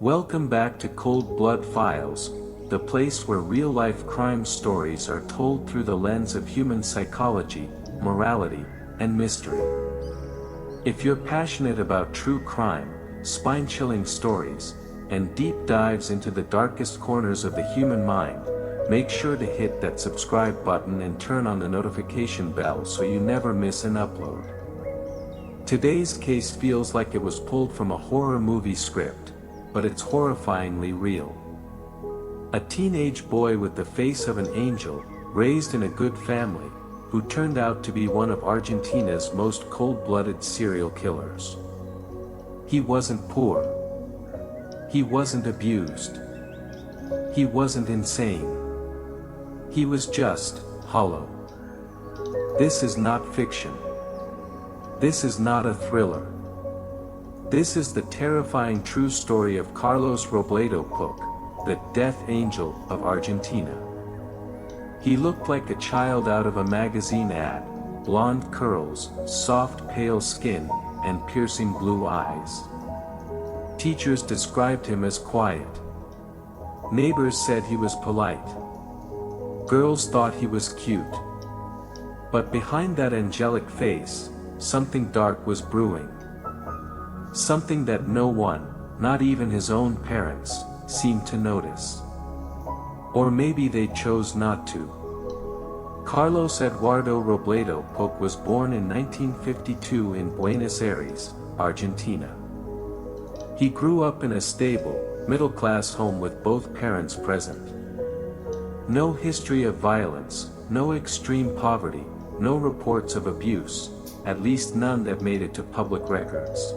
Welcome back to Cold Blood Files, the place where real-life crime stories are told through the lens of human psychology, morality, and mystery. If you're passionate about true crime, spine-chilling stories, and deep dives into the darkest corners of the human mind, make sure to hit that subscribe button and turn on the notification bell so you never miss an upload. Today's case feels like it was pulled from a horror movie script, but it's horrifyingly real. A teenage boy with the face of an angel, raised in a good family, who turned out to be one of Argentina's most cold-blooded serial killers. He wasn't poor. He wasn't abused. He wasn't insane. He was just hollow. This is not fiction. This is not a thriller. This is the terrifying true story of Carlos Robledo Puch, the death angel of Argentina. He looked like a child out of a magazine ad, blonde curls, soft pale skin, and piercing blue eyes. Teachers described him as quiet. Neighbors said he was polite. Girls thought he was cute. But behind that angelic face, something dark was brewing. Something that no one, not even his own parents, seemed to notice. Or maybe they chose not to. Carlos Eduardo Robledo Puch was born in 1952 in Buenos Aires, Argentina. He grew up in a stable, middle-class home with both parents present. No history of violence, no extreme poverty, no reports of abuse, at least none that made it to public records.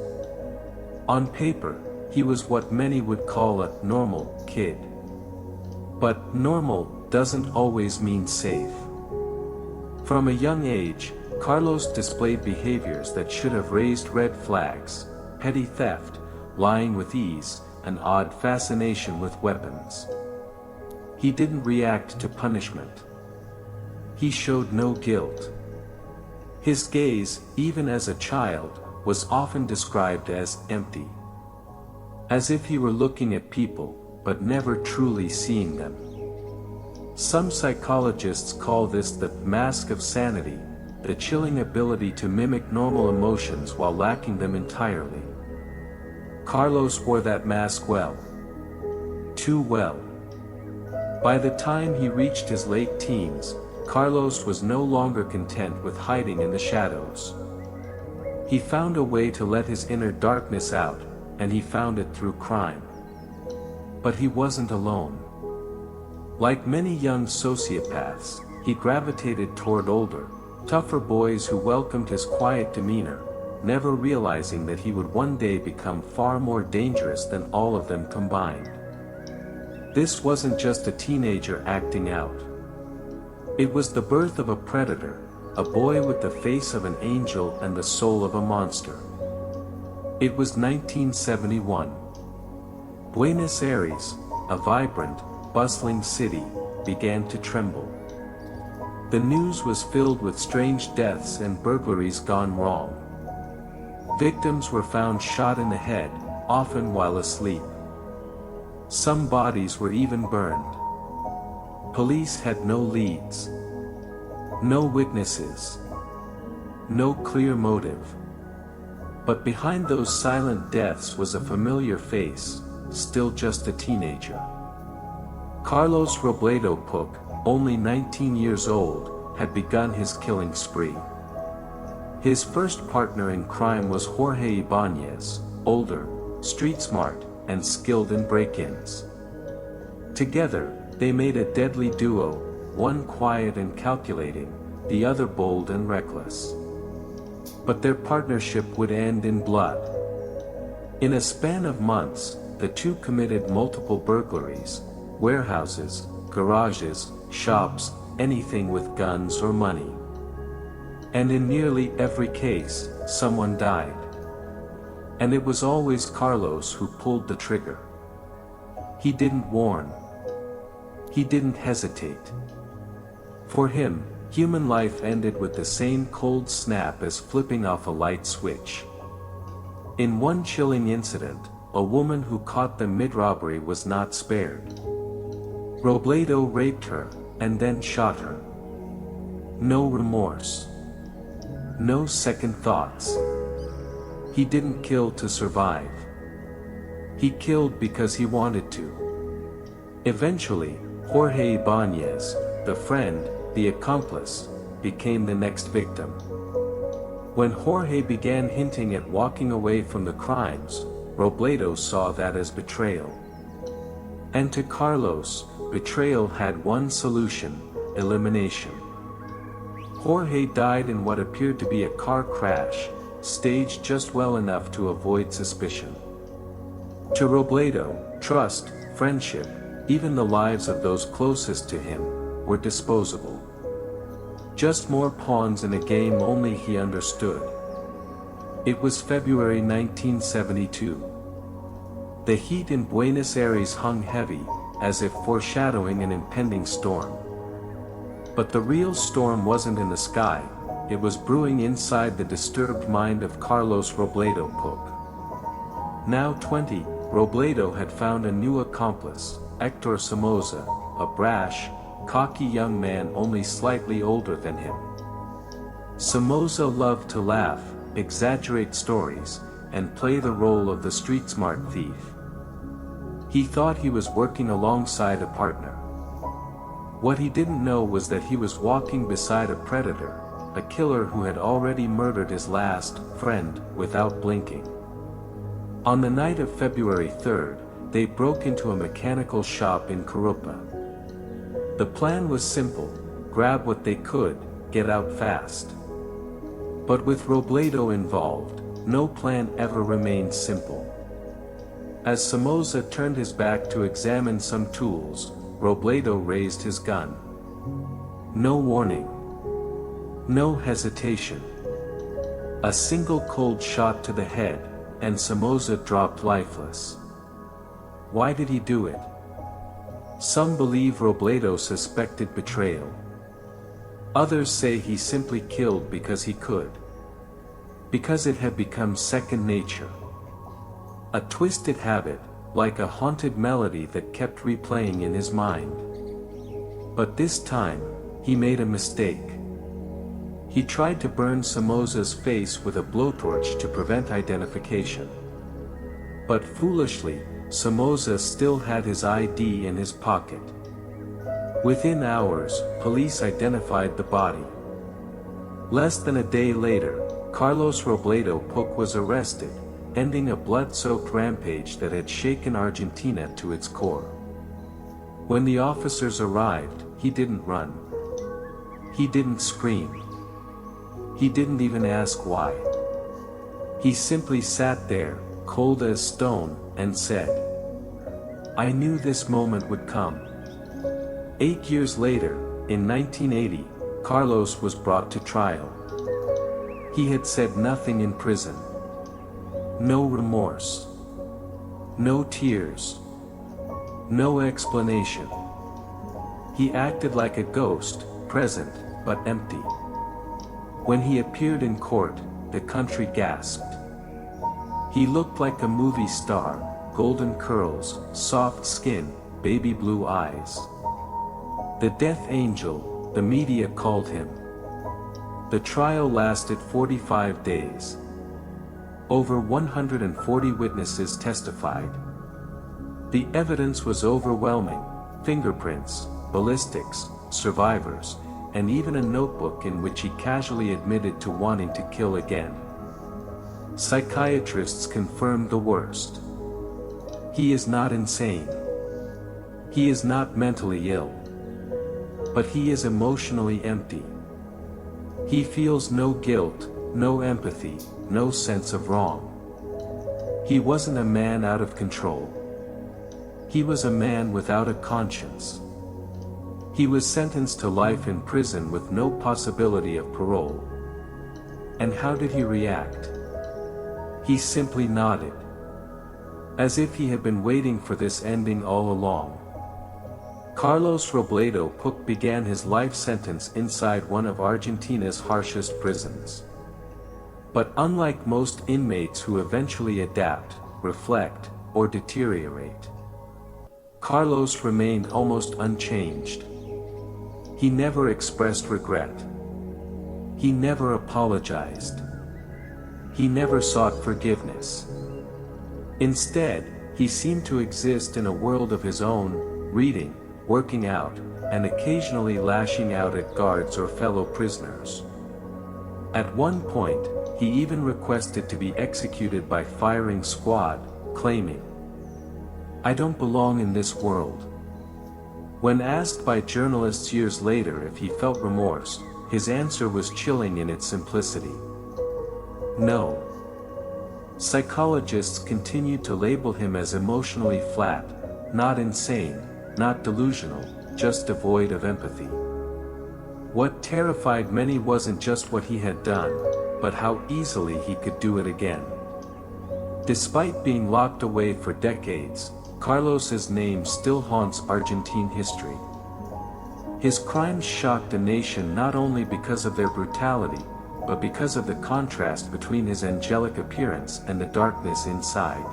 On paper, he was what many would call a normal kid. But normal doesn't always mean safe. From a young age, Carlos displayed behaviors that should have raised red flags: petty theft, lying with ease, an odd fascination with weapons. He didn't react to punishment. He showed no guilt. His gaze, even as a child, was often described as empty. As if he were looking at people, but never truly seeing them. Some psychologists call this the mask of sanity, the chilling ability to mimic normal emotions while lacking them entirely. Carlos wore that mask well. Too well. By the time he reached his late teens, Carlos was no longer content with hiding in the shadows. He found a way to let his inner darkness out, and he found it through crime. But he wasn't alone. Like many young sociopaths, he gravitated toward older, tougher boys who welcomed his quiet demeanor, never realizing that he would one day become far more dangerous than all of them combined. This wasn't just a teenager acting out. It was the birth of a predator, a boy with the face of an angel and the soul of a monster. It was 1971. Buenos Aires, a vibrant, bustling city, began to tremble. The news was filled with strange deaths and burglaries gone wrong. Victims were found shot in the head, often while asleep. Some bodies were even burned. Police had no leads. No witnesses. No clear motive. But behind those silent deaths was a familiar face, still just a teenager. Carlos Robledo Puch, only 19 years old, had begun his killing spree. His first partner in crime was Jorge Ibanez, older, street-smart, and skilled in break-ins. Together, they made a deadly duo, one quiet and calculating, the other bold and reckless. But their partnership would end in blood. In a span of months, the two committed multiple burglaries, warehouses, garages, shops, anything with guns or money. And in nearly every case, someone died. And it was always Carlos who pulled the trigger. He didn't warn. He didn't hesitate. For him, human life ended with the same cold snap as flipping off a light switch. In one chilling incident, a woman who caught them mid-robbery was not spared. Robledo raped her, and then shot her. No remorse. No second thoughts. He didn't kill to survive. He killed because he wanted to. Eventually, Jorge Ibanez, the friend, the accomplice, became the next victim. When Jorge began hinting at walking away from the crimes, Robledo saw that as betrayal. And to Carlos, betrayal had one solution: elimination. Jorge died in what appeared to be a car crash, staged just well enough to avoid suspicion. To Robledo, trust, friendship, even the lives of those closest to him, were disposable. Just more pawns in a game only he understood. It was February 1972. The heat in Buenos Aires hung heavy, as if foreshadowing an impending storm. But the real storm wasn't in the sky, it was brewing inside the disturbed mind of Carlos Robledo Puch. Now 20, Robledo had found a new accomplice, Hector Somoza, a brash, cocky young man only slightly older than him. Somoza loved to laugh, exaggerate stories, and play the role of the street-smart thief. He thought he was working alongside a partner. What he didn't know was that he was walking beside a predator, a killer who had already murdered his last friend without blinking. On the night of February 3rd, they broke into a mechanical shop in Curupa. The plan was simple: grab what they could, get out fast. But with Robledo involved, no plan ever remained simple. As Somoza turned his back to examine some tools, Robledo raised his gun. No warning. No hesitation. A single cold shot to the head, and Somoza dropped lifeless. Why did he do it? Some believe Robledo suspected betrayal. Others say he simply killed because he could. Because it had become second nature. A twisted habit, like a haunted melody that kept replaying in his mind. But this time, he made a mistake. He tried to burn Somoza's face with a blowtorch to prevent identification. But foolishly, Somoza still had his ID in his pocket. Within hours, police identified the body. Less than a day later, Carlos Robledo Puch was arrested, ending a blood-soaked rampage that had shaken Argentina to its core. When the officers arrived, he didn't run. He didn't scream. He didn't even ask why. He simply sat there, cold as stone, and said, "I knew this moment would come." 8 years later, in 1980, Carlos was brought to trial. He had said nothing in prison. No remorse. No tears. No explanation. He acted like a ghost, present, but empty. When he appeared in court, the country gasped. He looked like a movie star, golden curls, soft skin, baby blue eyes. The death angel, the media called him. The trial lasted 45 days. Over 140 witnesses testified. The evidence was overwhelming: fingerprints, ballistics, survivors, and even a notebook in which he casually admitted to wanting to kill again. Psychiatrists confirmed the worst. He is not insane. He is not mentally ill. But he is emotionally empty. He feels no guilt, no empathy, no sense of wrong. He wasn't a man out of control. He was a man without a conscience. He was sentenced to life in prison with no possibility of parole. And how did he react? He simply nodded. As if he had been waiting for this ending all along. Carlos Robledo Puch began his life sentence inside one of Argentina's harshest prisons. But unlike most inmates who eventually adapt, reflect, or deteriorate. Carlos remained almost unchanged. He never expressed regret. He never apologized. He never sought forgiveness. Instead, he seemed to exist in a world of his own, reading, working out, and occasionally lashing out at guards or fellow prisoners. At one point, he even requested to be executed by firing squad, claiming, "I don't belong in this world." When asked by journalists years later if he felt remorse, his answer was chilling in its simplicity. No. Psychologists continued to label him as emotionally flat, not insane, not delusional, just devoid of empathy. What terrified many wasn't just what he had done, but how easily he could do it again. Despite being locked away for decades, Carlos's name still haunts Argentine history. His crimes shocked a nation not only because of their brutality, but because of the contrast between his angelic appearance and the darkness inside.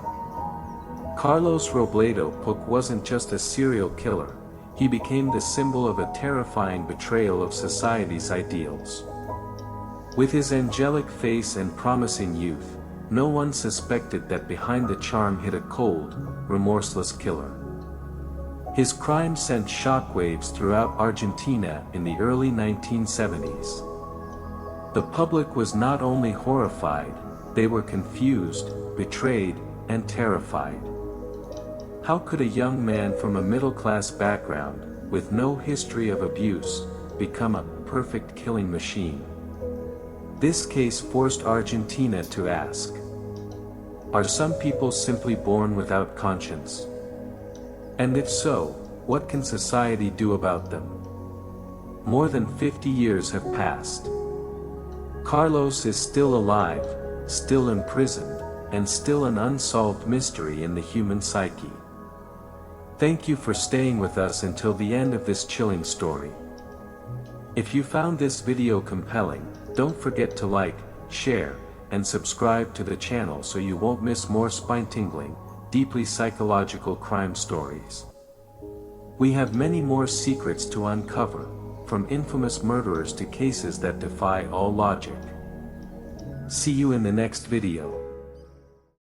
Carlos Robledo Puch wasn't just a serial killer, he became the symbol of a terrifying betrayal of society's ideals. With his angelic face and promising youth, no one suspected that behind the charm hid a cold, remorseless killer. His crime sent shockwaves throughout Argentina in the early 1970s. The public was not only horrified, they were confused, betrayed, and terrified. How could a young man from a middle-class background, with no history of abuse, become a perfect killing machine? This case forced Argentina to ask, are some people simply born without conscience? And if so, what can society do about them? More than 50 years have passed. Carlos is still alive, still imprisoned, and still an unsolved mystery in the human psyche. Thank you for staying with us until the end of this chilling story. If you found this video compelling, don't forget to like, share, and subscribe to the channel so you won't miss more spine-tingling, deeply psychological crime stories. We have many more secrets to uncover, from infamous murderers to cases that defy all logic. See you in the next video.